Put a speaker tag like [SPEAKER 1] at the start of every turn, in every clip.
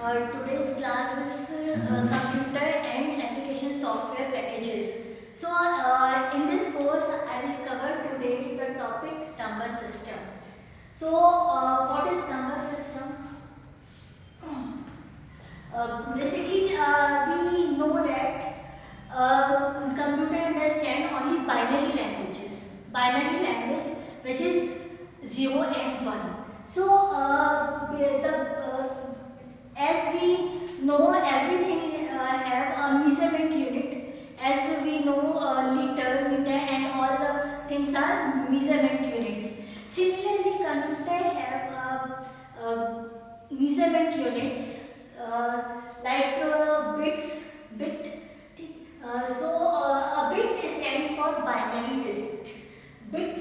[SPEAKER 1] Today's class is computer and application software packages. So in this course I will cover today the topic number system. So what is number system? Basically we know that computer understand only binary languages. Binary language which is 0 and 1. So as we know everything have a measurement unit, as we know liter, meter and all the things are measurement units. Similarly computer have measurement units like bits, bit. A bit stands for binary digit. Bit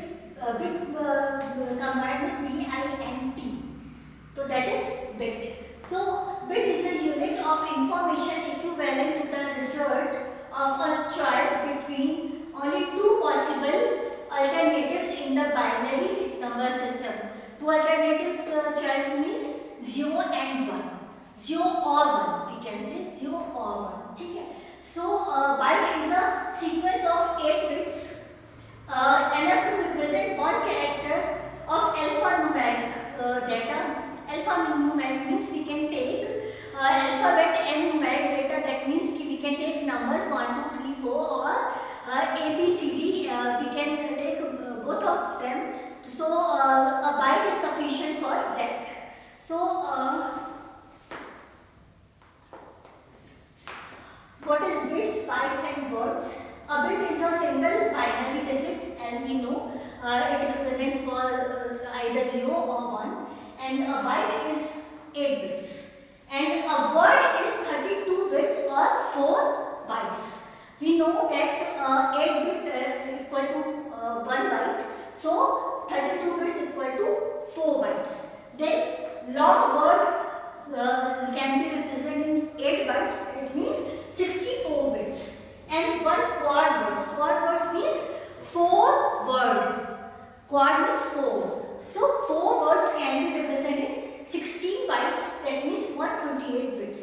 [SPEAKER 1] combined with B-I-N-T. So that is bit. So bit is a unit of information equivalent to the result of a choice between only two possible alternatives in the binary number system. Two alternative choice means 0 and 1. 0 or 1, we can say 0 or 1. Okay? So byte is a sequence of 8 bits enough to represent one character of alphanumeric data. Alphanumeric means we can take alphabet and numeric data, that means we can take numbers 1, 2, 3, 4 or A, B, C, D. We can take both of them. So a byte is sufficient for that. So what is bits, bytes and words? A bit is a single binary digit, as we know. It represents for either 0 or 1. And a byte is 8 bits. And a word is 32 bits or 4 bytes. We know that 8 bit equal to 1 byte. So 32 bits equal to 4 bytes. Then long word can be represented in 8 bytes. It means 64 bits. And one quad words. Quad words means 4 word. Quad means 4. So 4 words can be represented 16 bytes, that means 128 bits.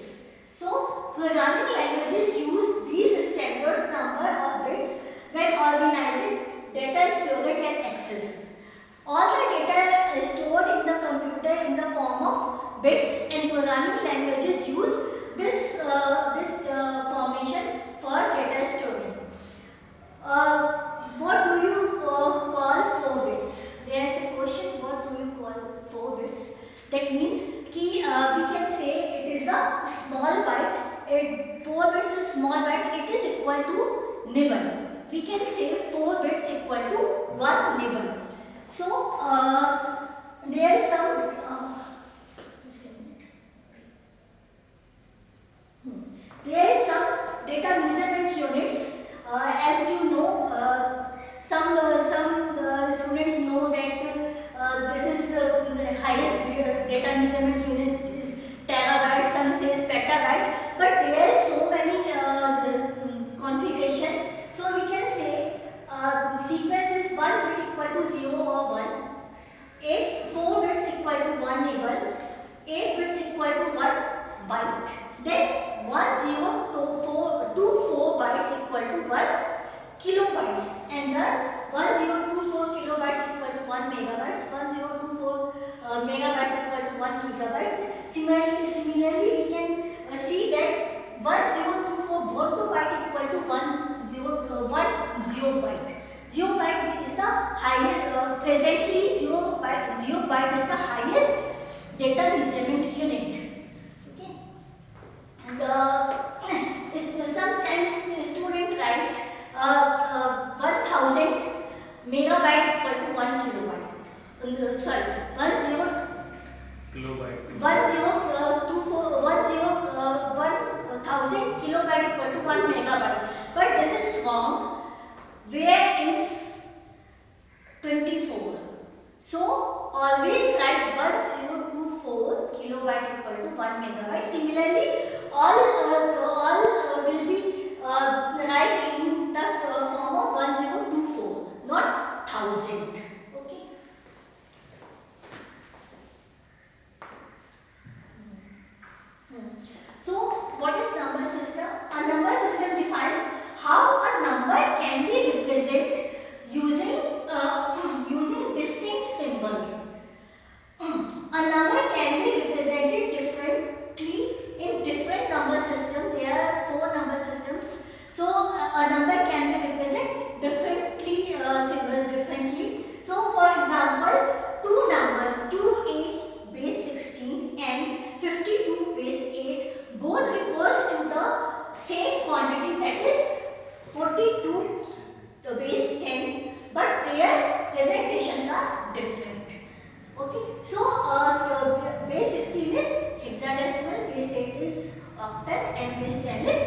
[SPEAKER 1] So programming languages use these standard number of bits when organizing data storage and access. All the data is stored in the computer in the form of bits, and programming languages use this formation for data storing. What do you call 4 bits? There is a question, what do you call 4 bits? That means we can say it is a small byte. 4 bits is small byte, it is equal to nibble. We can say 4 bits equal to 1 nibble. So there is some there is some data measurement units. As you know, some students know that this is the highest data measurement unit is terabyte, some says petabyte, but there is so many configuration. So we can say sequence is 1 bit equal to 0 or 1, 4 bits equal to 1 nibble, 8 bits equal to 1 byte. Then 1024 bytes equal to 1 kilobytes, and the 1024 kilobytes equal to 1 megabytes, 1024 megabytes equal to 1 gigabytes. Similarly, we can see that 1024 baud byte equal to 1 0 byte. 0 byte is the highest, presently 0 byte is the highest data measurement unit. Sometimes student write 1000 megabyte equal to 1 kilobyte. Sorry, 10 kilobyte. 1000 kilobyte equal to 1 megabyte. But this is wrong. Where is 24? So always write 1024 kilobyte equal to 1 megabyte. Similarly, all will be right in the form of 1024, not 1000. Okay. can be represented using distinct symbols. A number can be represented differently in different number systems. There are 4 number systems. So a number can be represented differently. So for example, two numbers 2a base 16 and 52 base 8 both refers to the same quantity, that is 42 base 10, but their presentations are different. Okay, so base 16 is hexadecimal, base 8 is octal, and base 10 is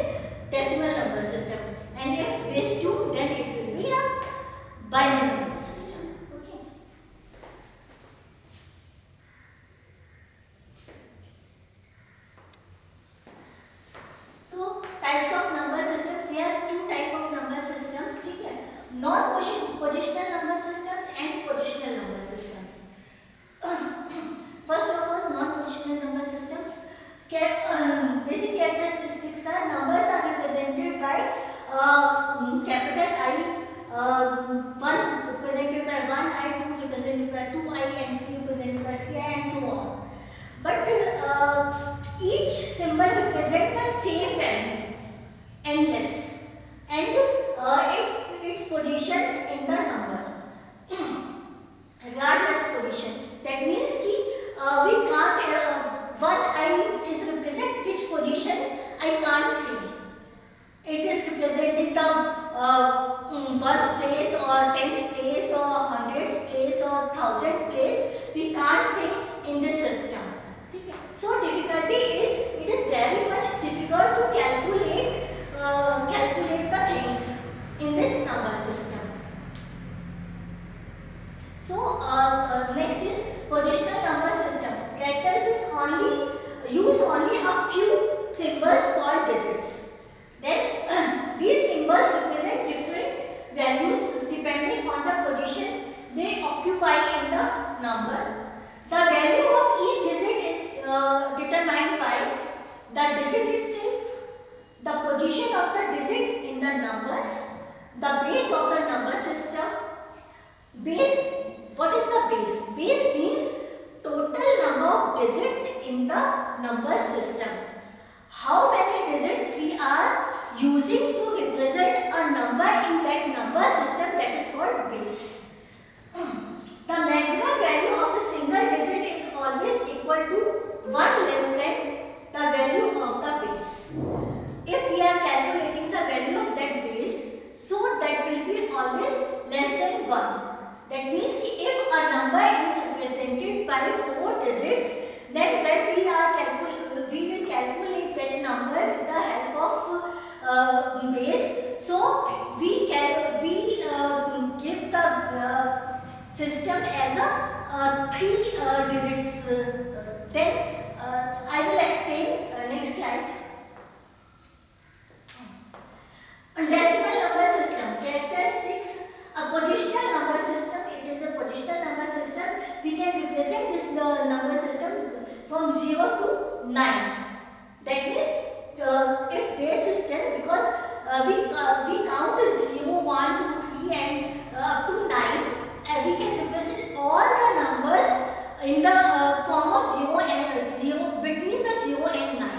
[SPEAKER 1] decimal number system. And if base 2, then it will be a binary number system. Okay. So types of number systems, there are 2 types of number systems. Non-positional number systems and positional number systems. First of all, non-positional number systems. Basic characteristics are numbers are represented by capital I, 1 represented by 1I, 2 represented by 2I, and 3 represented by 3I, and so on. But each symbol represents the same value, endless, and its position in the number, regardless position. That means we can't, 1I is represent which position I can't see. It is representing the 1's place or 10's place or 100's place or 1000's place. We can't see in this system. So difficulty is, it is very much difficult to calculate the things in this number system. So next is positional number system. Characters use only a few symbols called digits. Then these symbols represent different values depending on the position they occupy in the number. The value of each digit is determined by the digit itself, the position of the digit in the numbers, the base of the number system. Base, what is the base? Base means total number of digits in the number system. How many digits we are using to represent a number in that number system, that is called base. The maximum value of a single digit is always equal to 1 less than the value of the base. If we are calculating the value of that base, so that will be always less than 1. That means if a number is represented by 4 digits, then when we will calculate that number with the help of base. So we give the system as a 3 digits. Then I will explain next slide. Decimal number system characteristics. A positional number system. It is a positional number system. We can represent this number system from 0 to 9. That means its base is 10 because we count 0, 1, 2, 3 and up to 9. We can represent all the numbers in the form of 0 and 0, between the 0 and 9.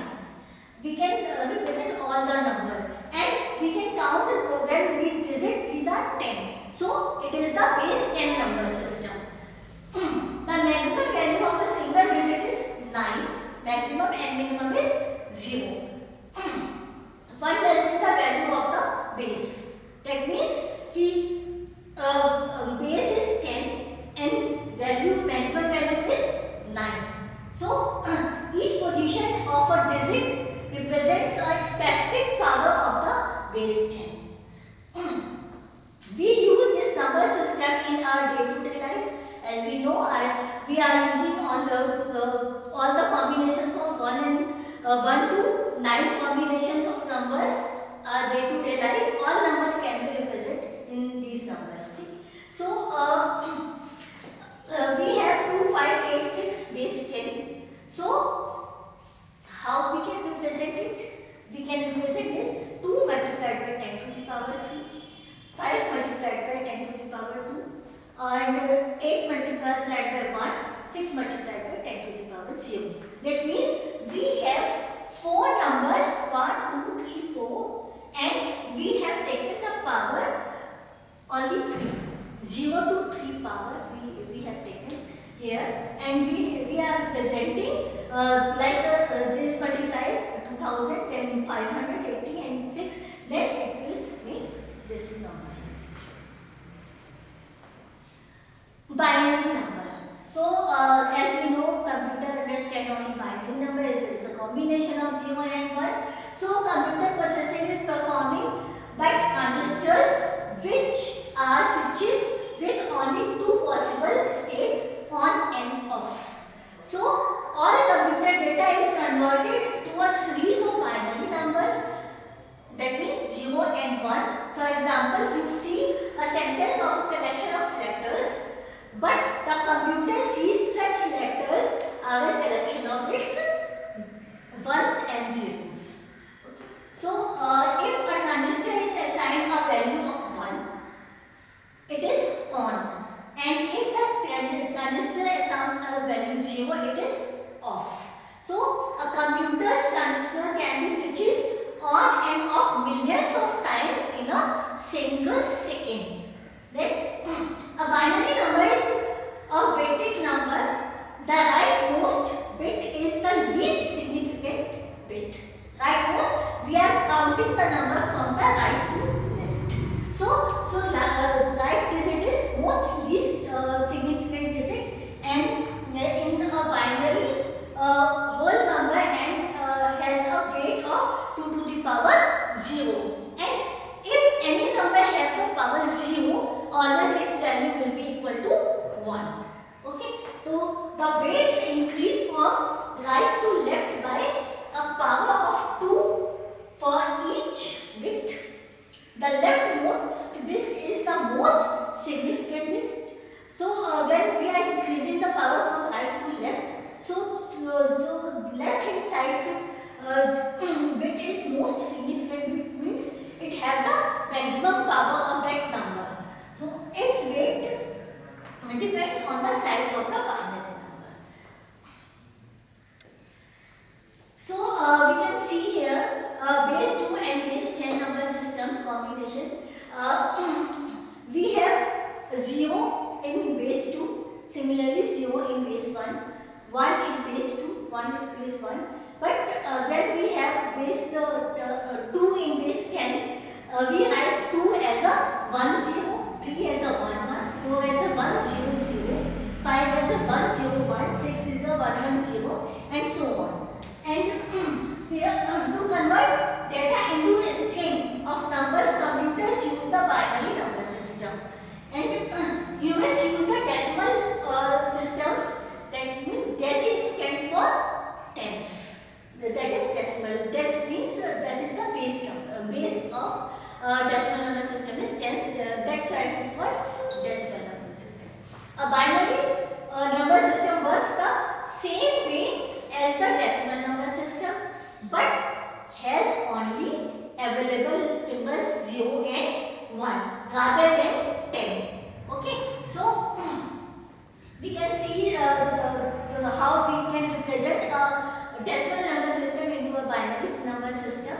[SPEAKER 1] We can represent all the number, and we can count when these are 10. So it is the base 10 number system. The maximum value of a single digit is 9. Maximum and minimum is 0. 1 less than the value of the base. That means base is 10 and maximum value is 9. So each position of a digit represents a specific power of the base 10. We use this number system in our day-to-day life. As we know, we are using all the combinations of 1 to 9 combinations of numbers. Our day-to-day life, all numbers can be represented in these numbers. So we have 2, 5, 8, 6 base 10. So how we can represent it? We can represent this 2 multiplied by 10 to the power 3, That means we have 4 numbers 1, 2, 3, 4 and we have taken the power only 3. 0 to 3 power we have taken here, and we are representing this multiply 2000 then 580 and 6, then it will make this number. Binary number. So as we know, computer understand only binary number. It is a combination of 0 and 1. So computer processing is performing by transistors which are switches with only 2 possible states, on and off. So all computer data is converted to a series of binary numbers, that means 0 and 1. For example, you see a sentence of a collection of letters, but the computer sees such letters are a collection of its ones and zeros. Okay. So if a transistor is assigned a value of 1, it is on, and if the transistor is assigned a value 0, it is off. So a computer's transistor can be switches on and off millions of times in a single second. Then a binary number is a weighted number. The rightmost bit is the least significant bit. Rightmost, we are counting the number from the right to left. So right digit is most least significant digit, and in a binary whole number and has a weight of 2 to the power 0. And if any number have the power 0, always its value will be equal to 1. Okay, so the weights increase from right to left by a power of 2 for each bit. The leftmost bit is the most significant bit. So when we are increasing the power from right to left, so left hand side bit is most significant bit, means it has the maximum power of that number. So its weight depends on the size of the binary number. So we can see here base 2 and base 10 number systems combination. We have 0 in base 2, similarly 0 in base 1. 1 is base 2, 1 is base 1. But when we have base 2 in base 10, we write 2 as a 1 0, 3 as a 1 1, 4 as a 1 0 0, 5 as a 1 0 1, 6 is a 1 1 0, and so on. And here to convert data into a string of numbers, computers use the binary number system, and humans use the decimal systems. That means deci stands for tens. That is decimal. That means that is the base number. Base of decimal number system is tens. That's why it is called decimal number system. A binary number system works the same way as the decimal number system, but has only available symbols 0 and 1 rather than 10. Okay, so we can see how we can represent a decimal number system into a binary number system.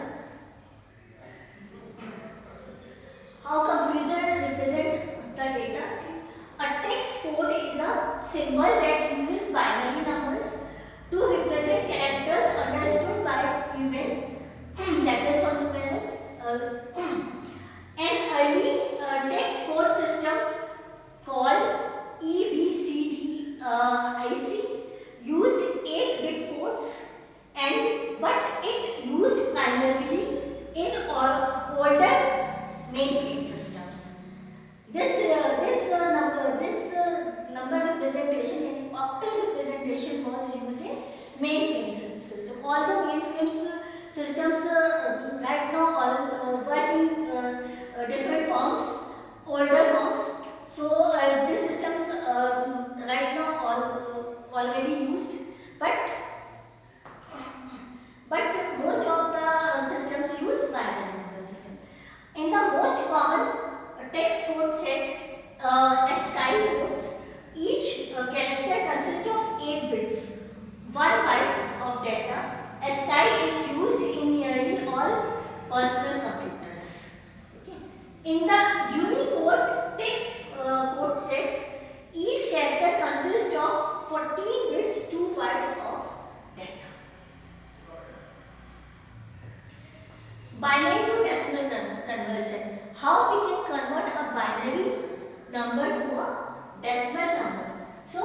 [SPEAKER 1] How computers represent the data? A text code is a symbol that uses binary numbers to represent characters understood by human, letters on the panel. An early text code system called EBCDIC used 8-bit codes, but it used primarily in older mainframe systems. This number representation and octal representation was used in mainframe system. All the mainframe systems right now are working different forms, older forms. So these systems right now are already used, but most of the systems use binary number system. In the most common text code set, ASCII codes, each character consists of 8 bits. 1 byte Binary to decimal conversion. How we can convert a binary number to a decimal number? So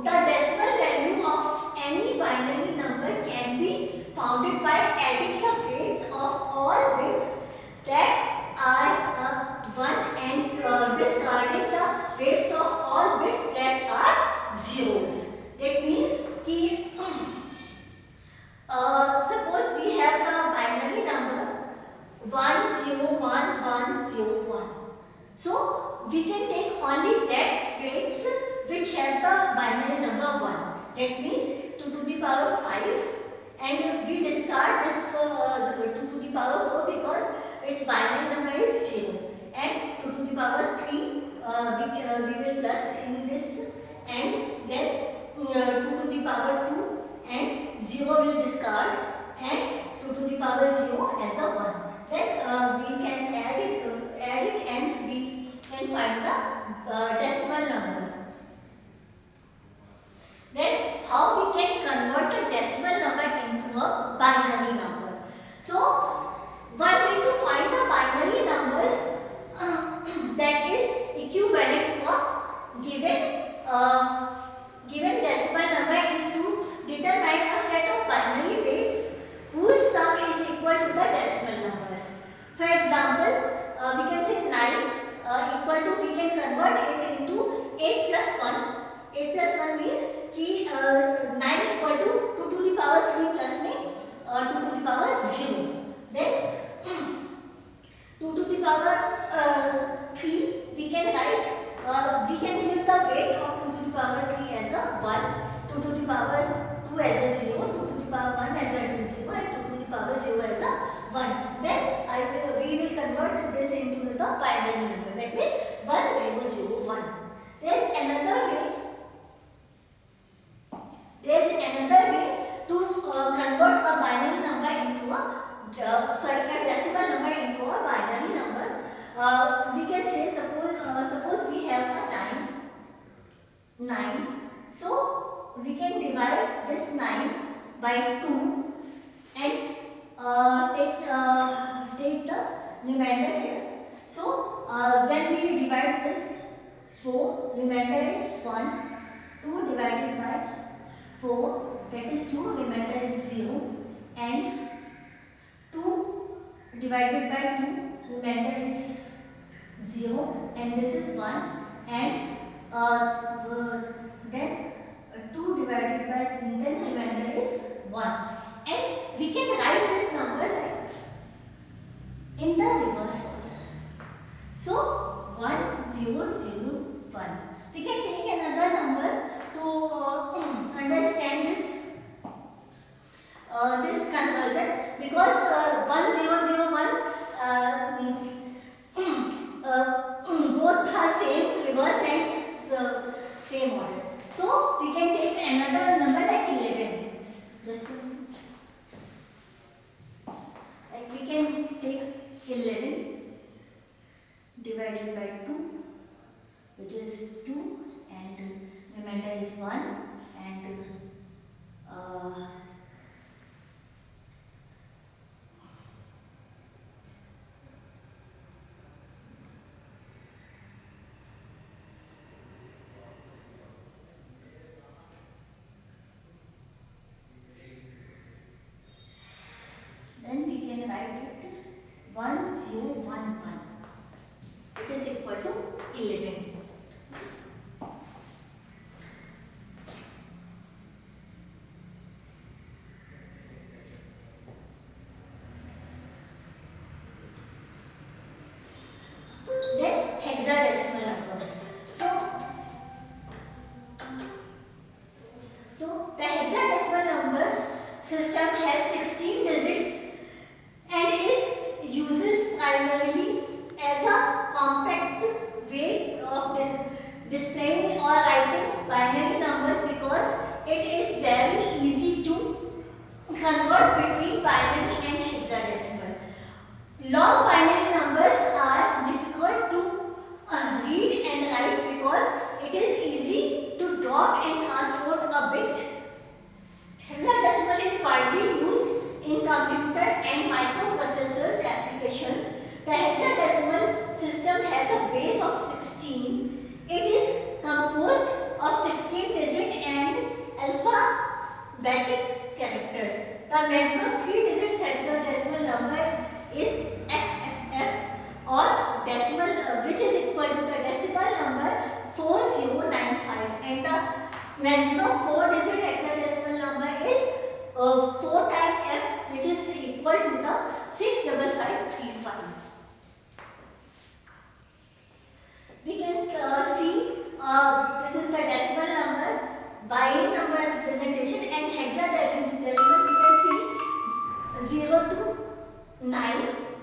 [SPEAKER 1] the decimal value of any binary number can be found by adding the weights of all bits that are 1 and discarding the weights of all bits that are zeros. That means कि suppose we have the binary number 101101. So we can take only that weights which have the binary number 1. That means 2 to the power 5, and we discard this 2 to the power 4 because its binary number is 0, and 2 to the power 3 we will plus in this, and then 2 to the power 2 and 0 will discard, and 2 to the power 0 as a 1. Then we can add it and we can find the decimal number. Then how we can convert a decimal number into a binary number? So one way to find the binary numbers that is equivalent to a given decimal number is to determine a set of binary weights whose sum is equal to the decimal numbers. For example, we can say 9 equal to, we can convert it into 8 plus 1. 8 plus 1 means कि 9 equal to 2 to the power 3 plus में 2 to the power 0. Then 2 to the power 3 we can write, we can give the weight of 2 to the power 3 as a 1, 2 to the power 2 as a 0, 2 to the power 1 as a 2 0, and 2 to the power 0 as a 1. Then we will convert this into the binary number. That means 1001. There is another way. There is another way to convert a binary number into a decimal number into a binary number. We can say suppose we have a 9. So we can divide this 9 by 2 and take the remainder here. So when we divide this 4, remainder is 1. 2 divided by 4, that is 2, remainder is 0, and 2 divided by 2, remainder is 0, and this is 1, and then 2 divided by, then remainder is 1, and we can write this number in the reverse order. So 1 0 0 1. We can take another number to understand this conversion, because 1001 both are same reverse and same order. So we can take another number like 11. Just like we can take 11 divided by 2, which is 2, and remainder is 1, and then we can write it 1011. It is equal to 11. Then hexadecimal numbers. So the hexadecimal number system has 16 digits and uses primarily as a compact way of displaying or writing binary numbers, because it is very easy to convert between binary and hexadecimal. Long binary numbers are difficult to read and write because it is easy to drop and transport a bit. Hexadecimal is widely used in computer and microprocessors maximum 3-digit hexadecimal number is FFF, or decimal, which is equal to the decimal number 4095, and the maximum 4-digit hexadecimal number is 4 times F, which is equal to the 65535. We can see this is the decimal number, binary number representation, and hexadecimal we can see 0 to 9,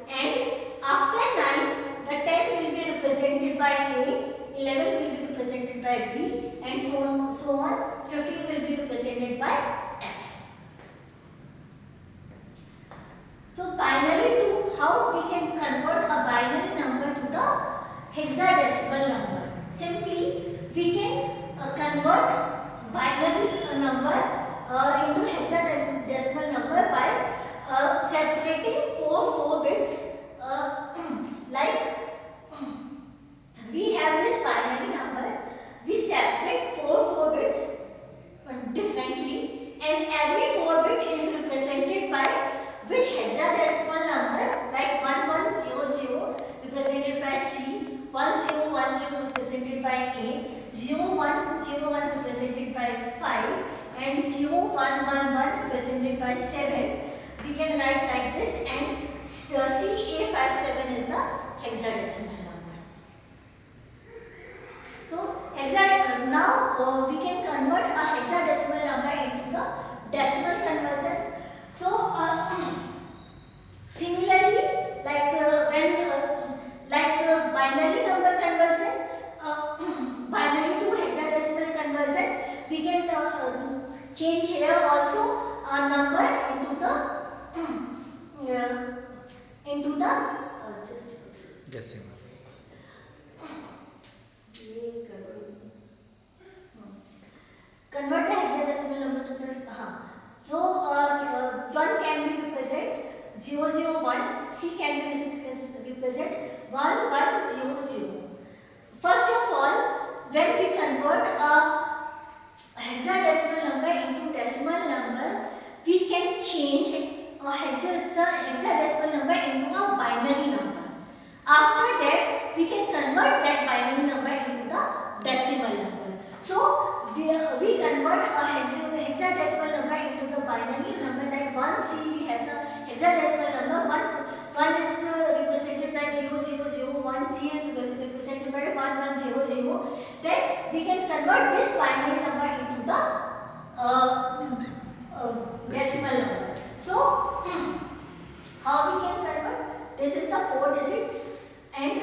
[SPEAKER 1] and after 9 the 10 will be represented by A, 11 will be represented by B, and so on 15 will be represented by F. So binary to, how we can convert a binary number to the hexadecimal number? Simply we can convert binary number into hexadecimal number by separating 4 bits. Like we have this binary number, we separate 4 bits differently, and every 4 bit is represented by which hexadecimal number, like 1100 represented by C, 1010 represented by A, 0101 represented by 5, and 0111 represented by 7. We can write like this, and CA57 is the hexadecimal number. So now we can convert a hexadecimal number into the decimal conversion. So similarly, like binary number conversion, binary to hexadecimal conversion, we can change here also a number into the
[SPEAKER 2] decimal.
[SPEAKER 1] Convert the hexadecimal number to the so 1 can be represent 001, C can be represent 1100. First of all, when we convert a hexadecimal number into decimal number, we can change the hexadecimal number into a binary number. After that, we can convert that binary number into the decimal number. So we convert a hexadecimal number into the binary number, like 1C, we have the hexadecimal number 1 is represented by 0001, C is represented by 1100. Then we can convert this binary number into the decimal number. So how we can convert? This is the 4 digits, and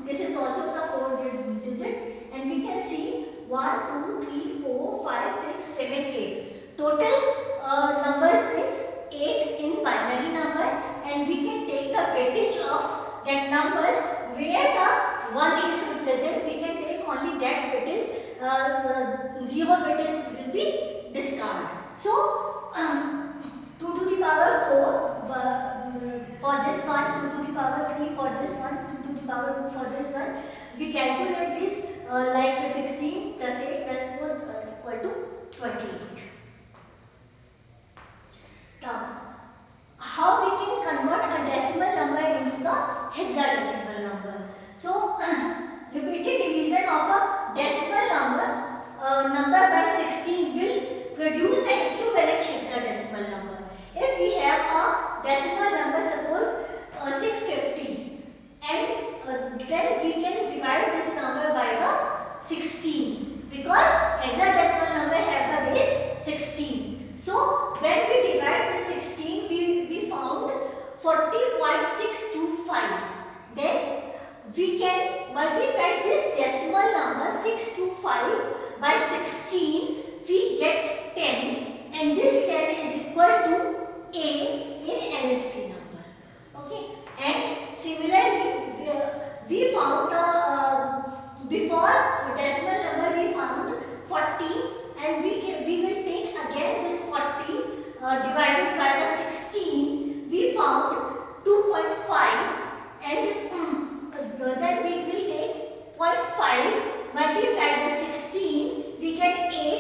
[SPEAKER 1] this is also the 4 digits, and we can see 1, 2, 3, 4, 5, 6, 7, 8. Total numbers is 8 in binary number, and we can take the weightage of that numbers where the 1 is represented. We can take only that weightage, the 0 weightage will be discarded. So 2 to the power 4 for this one, 2 to the power 3 for this one, 2 to the power 2 for this one. We calculate this like 16 plus 8 plus 4 equal to 28. Now, how we can convert a decimal number into the hexadecimal number? So, repeated division of a decimal number by 16 will produce the equivalent hexadecimal number. If we have a decimal number, suppose 650, and then we can divide this number by the 16, because hexadecimal number have the base 16. So when we divide the 16, we found 40.625. Then we can multiply this decimal number 625 by 16. We get 10, and this 10 is equal to A in LST number. Okay, and similarly we found the before decimal number we found 40, and we will take again this 40 divided by the 16. We found 2.5, and then we will take 0.5 multiplied by 16. We get 8.